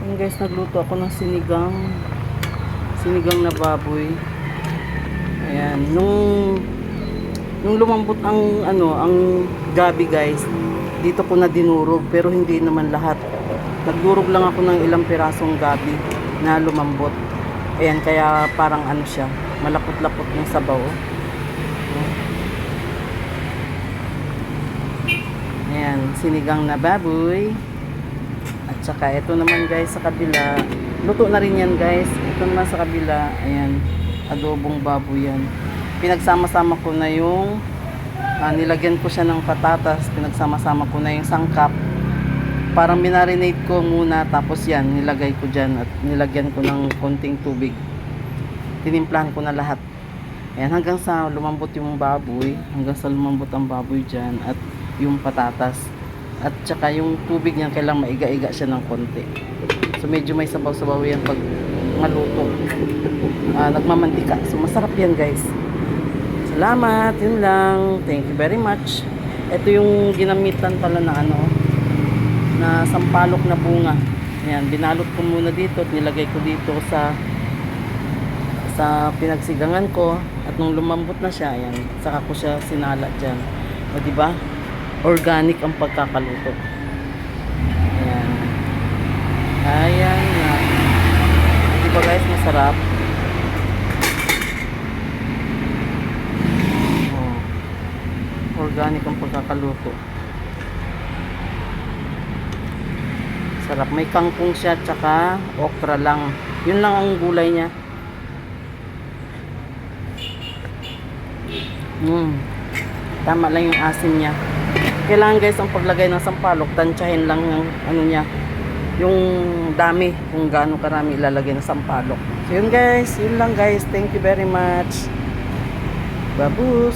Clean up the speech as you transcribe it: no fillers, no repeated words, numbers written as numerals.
Yung guys, nagluto ako ng sinigang na baboy. Ayan, nung lumambot ang gabi guys, dito ko na dinurog, pero hindi naman lahat. Nagdurog lang ako ng ilang pirasong gabi na lumambot. Ayan, kaya parang siya, malapot-lapot yung sabaw. Ayan, sinigang na baboy. At saka ito naman guys sa kabila, luto na rin yan guys. Ito naman sa kabila, ayan, adobong baboy yan. Pinagsama-sama ko na yung nilagyan ko siya ng patatas, pinagsama-sama ko na yung sangkap. Parang minarinate ko muna, tapos yan, nilagay ko dyan at nilagyan ko ng konting tubig. Tinimplahan ko na lahat. Ayan, hanggang sa lumambot yung baboy, hanggang sa lumambot ang baboy dyan at yung patatas. At saka yung tubig niya kailangan maiga-iga siya ng konti. So medyo may sabaw-sabaw yan pag maluto. Nagmamantika. So masarap yan guys. Salamat. Yun lang. Thank you very much. Ito yung ginamitan pala na na sampalok na bunga. Ayan, binalot ko muna dito at nilagay ko dito sa pinagsigangan ko. At nung lumambot na siya, ayan, saka ko siya sinala dyan. O diba? Organic ang pagkakaluto. Ayan. Ayan na. Diba guys, masarap? Oh. Organic ang pagkakaluto. Sarap. May kangkong siya, tsaka okra lang. Yun lang ang gulay niya. Tama lang yung asin niya. Kailangan guys ang paglagay ng sampalok, tansyahin lang yung niya, yung dami, kung gaano karami ilalagay ng sampalok. So yun guys, yun lang guys. Thank you very much. Babus.